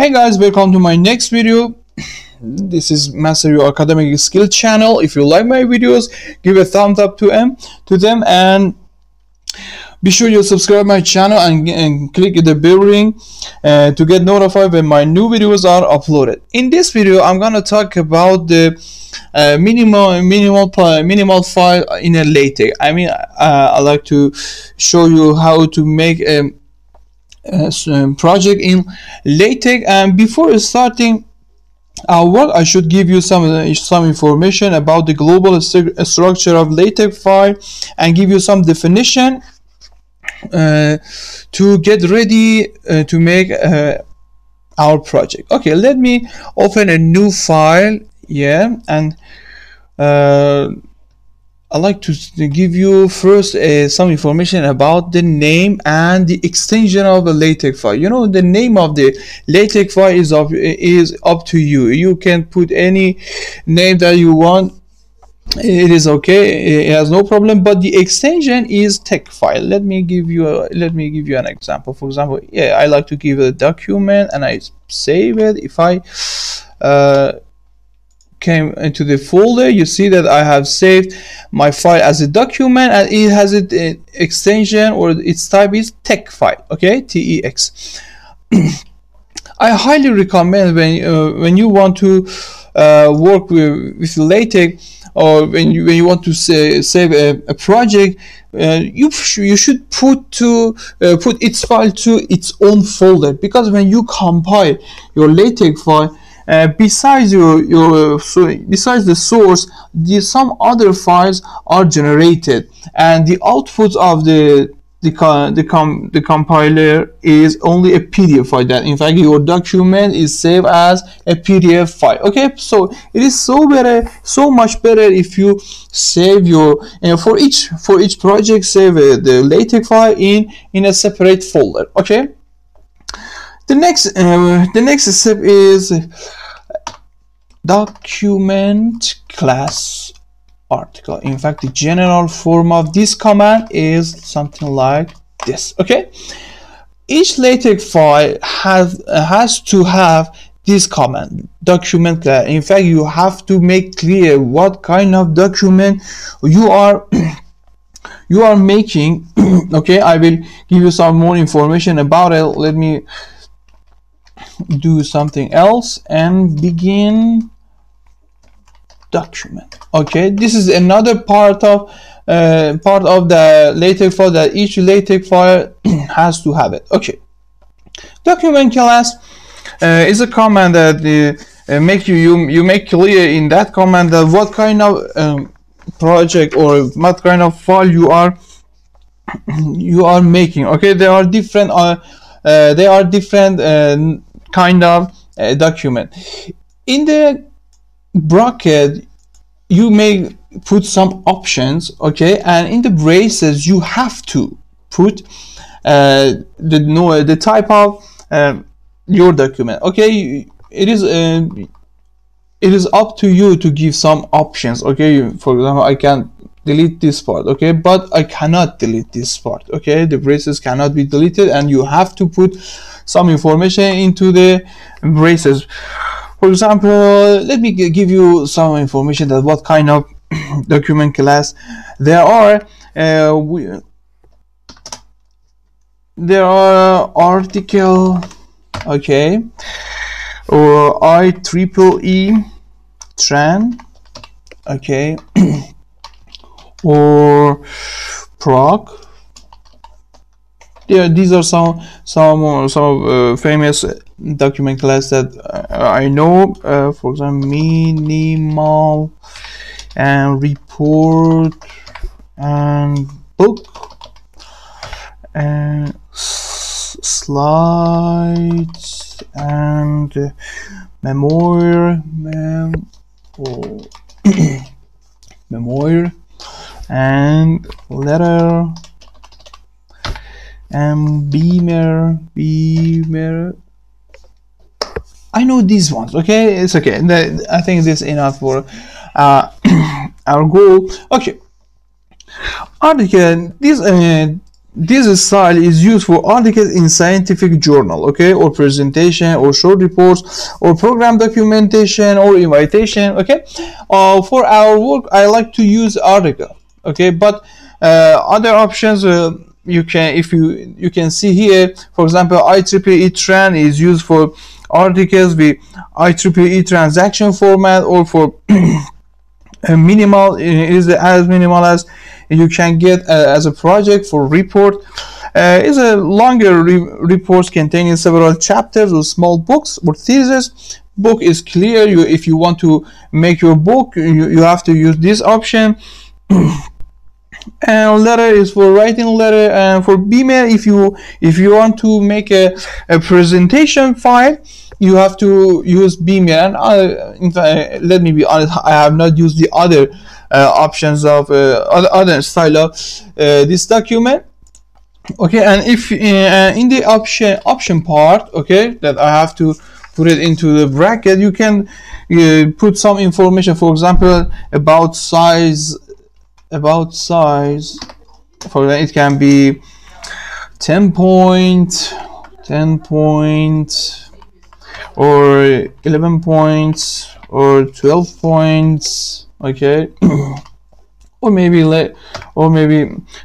Hey guys, welcome to my next video. This is Master Your Academic Skill channel. If you like my videos, give a thumbs up to them, and be sure you subscribe my channel and click the bell ring to get notified when my new videos are uploaded. In this video, I'm gonna talk about the minimal file in a LateX. I like to show you how to make a project in LateX, and before starting our work, I should give you some information about the global structure of LateX file and give you some definition to get ready to make our project. Okay, let me open a new file. And I'd like to give you first some information about the name and the extension of the LateX file. You know, the name of the LateX file is up to you. You can put any name that you want. It is okay. It has no problem. But the extension is text file. Let me give you an example. For example, I like to give a document and I save it. If I came into the folder, you see that I have saved my file as a document, and it has an extension, or its type is text file. Okay, TEX. I highly recommend when you want to work with LateX, or when you want to save a project, you should put its file to its own folder, because when you compile your LateX file, besides besides the source, some other files are generated, and the output of the compiler is only a PDF file. That in fact your document is saved as a PDF file. Okay, so it is so much better if you save your for each project, save the LateX file in a separate folder. Okay. The next step is document class article. In fact, the general form of this command is something like this. Okay, each LateX file has to have this command, document class. In fact, you have to make clear what kind of document you are making. Okay, I will give you some more information about it. Let me do something else and begin document. Okay, this is another part of the LateX file that each LateX file has to have it. Okay, document class is a command that you make clear in that command that what kind of project or what kind of file you are making. Okay, there are different kind of document. In the bracket you may put some options, okay, and in the braces you have to put the type of your document. Okay, it is up to you to give some options. Okay, for example, I can delete this part, okay, but I cannot delete this part. Okay, the braces cannot be deleted, and you have to put some information into the braces. For example, let me give you some information that what kind of document class there are. There are article, okay, or IEEE tran, okay, or proc. Yeah, these are some famous document class that I know. For example, minimal and report and book and slides and memoir memoir and letter and beamer. I know these ones. Okay, it's okay. I think this is enough for our goal. Okay, article. this style is used for articles in scientific journal, okay, or presentation, or short reports, or program documentation, or invitation, okay. For our work, I like to use article, okay, but other options you can, if you can see here, for example, IEEE Tran is used for articles with IEEE transaction format, or for minimal, is as minimal as you can get as a project. For report is a longer reports containing several chapters or small books or thesis. Book is clear. If you want to make your book, you have to use this option. And letter is for writing letter. And for Beamer, if you want to make a presentation file, you have to use Beamer. And in fact, let me be honest, I have not used the other options of other style of this document, okay. And if in the option part, okay, that I have to put it into the bracket, you can put some information, for example, about size. For example, it can be 10 point, or 11 points, or 12 points, okay. Or maybe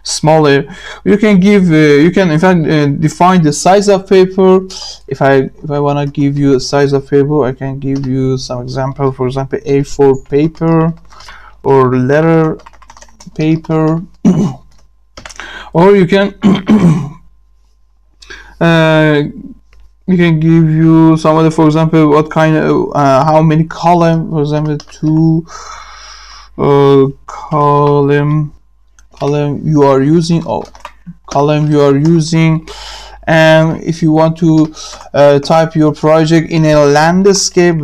smaller. You can give you can in fact define the size of paper. If I want to give you a size of paper, I can give you some example. For example, A4 paper, or letter paper. Or you can we can give you some other, for example, what kind of how many column, for example, 2 column you are using, and if you want to type your project in a landscape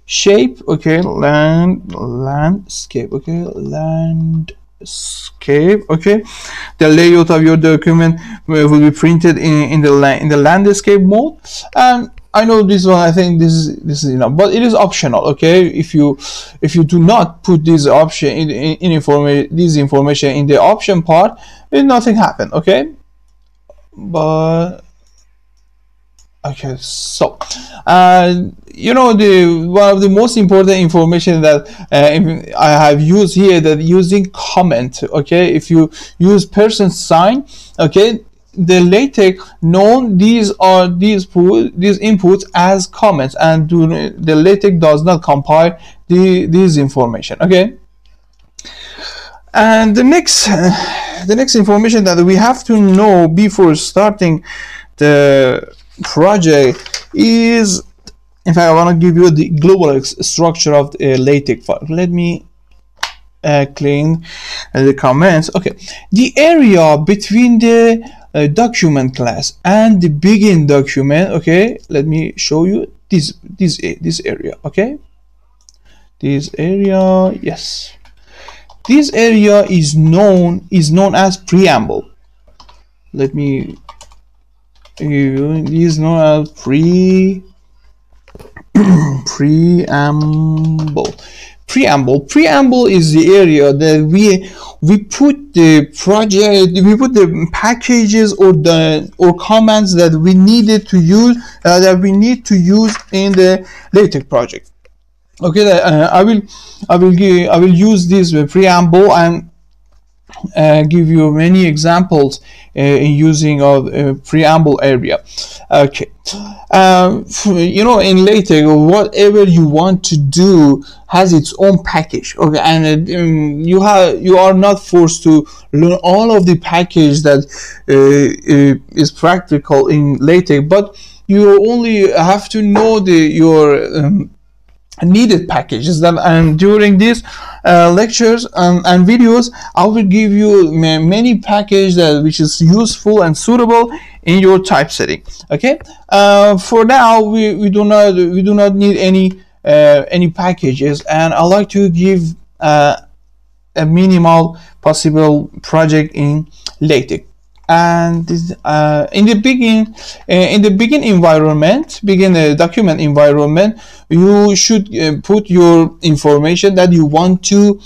shape, okay, landscape, okay, the layout of your document will be printed in the landscape mode. And I know this one, I think this is enough, but it is optional, okay. If you do not put this option this information in the option part, nothing happen, okay. But okay, so you know, one of the most important information that I have used here, that using comment, okay. If you use person sign, okay, the LateX known these inputs as comments, and the LateX does not compile these information, okay. And the next information that we have to know before starting the project is, in fact, I want to give you the global structure of the LateX file. Let me clean the comments. Okay, the area between the document class and the begin document, okay, let me show you this area, okay. This area, yes, this area is known as preamble. Let me is known as preamble. Preamble is the area that we put the project, we put the packages or commands that we needed to use, that we need to use in the LateX project. Okay, I will use this preamble and give you many examples in using of preamble area. Okay, you know, in LateX, whatever you want to do has its own package, okay, and you are not forced to learn all of the package that is practical in LateX, but you only have to know your needed packages. That, and during these lectures and videos, I will give you many packages which is useful and suitable in your typesetting. Okay, for now we do not need any packages, and I like to give a minimal possible project in LateX. And this, in the begin document environment, you should put your information that you want to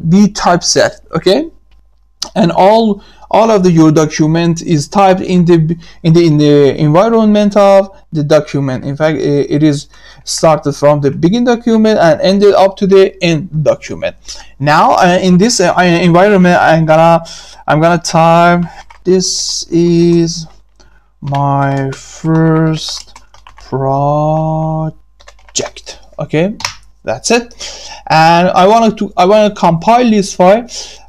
be typeset, okay, and all all of your document is typed in the environment of the document. In fact, it is started from the begin document and ended up to the end document. Now in this environment, I'm gonna type, this is my first project. Okay, that's it. And I want to compile this file.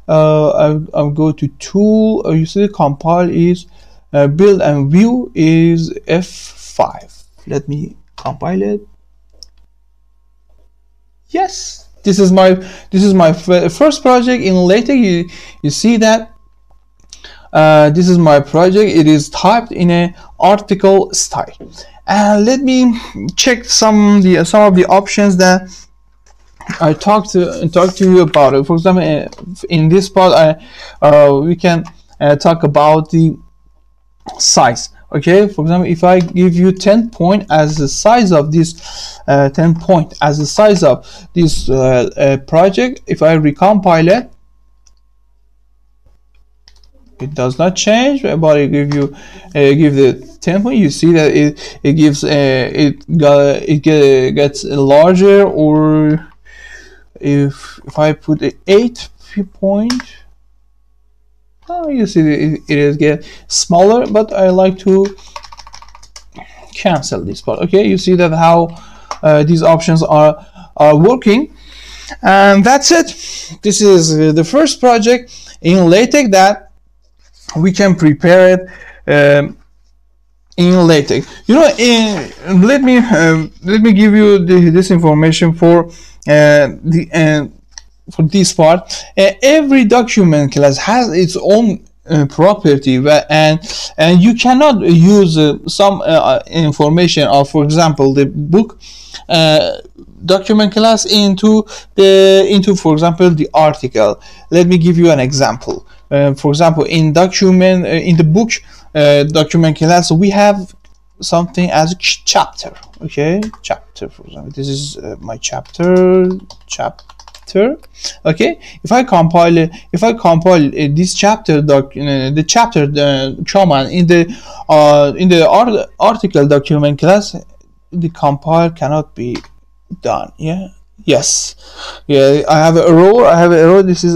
I'll go to tool. You see the compile is build and view is F5. Let me compile it. Yes, this is my first project in LateX. You see that this is my project. It is typed in a article style. And let me check some of the options that I talked to you about it. For example, in this part, we can talk about the size. Okay, for example, if I give you 10 point as the size of this 10 point as the size of this project, if I recompile it, it does not change, but I give the 10 point. You see that it gets larger, or if I put the 8 point, you see it is get smaller. But I like to cancel this part. Okay, you see that how these options are working, and that's it. This is the first project in LateX that we can prepare it in LateX. You know, let me give you this information for for this part. Every document class has its own property, and you cannot use some information of, for example, the book document class into for example the article. Let me give you an example. For example, in the book document class, we have something as a chapter. Okay, chapter. For example, this is my chapter. Okay, if I compile this chapter the chapter command in the article document class, the compile cannot be done. Yes. I have an error. This is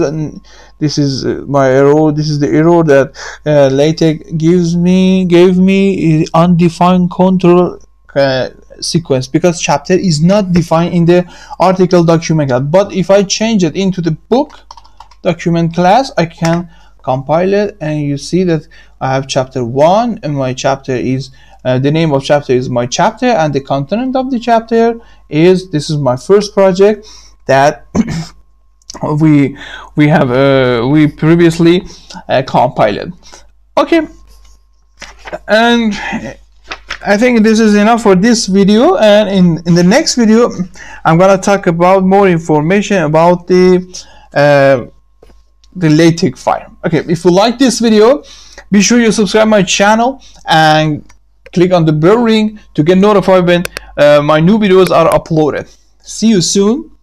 my error. This is the error that LateX gave me undefined control sequence, because chapter is not defined in the article document class. But if I change it into the book document class, I can compile it, and you see that I have chapter 1, and my chapter is the name of chapter is my chapter, and the content of the chapter is, this is my first project that we previously compiled. Okay, and I think this is enough for this video, and in the next video I'm gonna talk about more information about the LateX file. Okay, if you like this video, be sure you subscribe my channel and click on the bell ring to get notified when my new videos are uploaded. See you soon.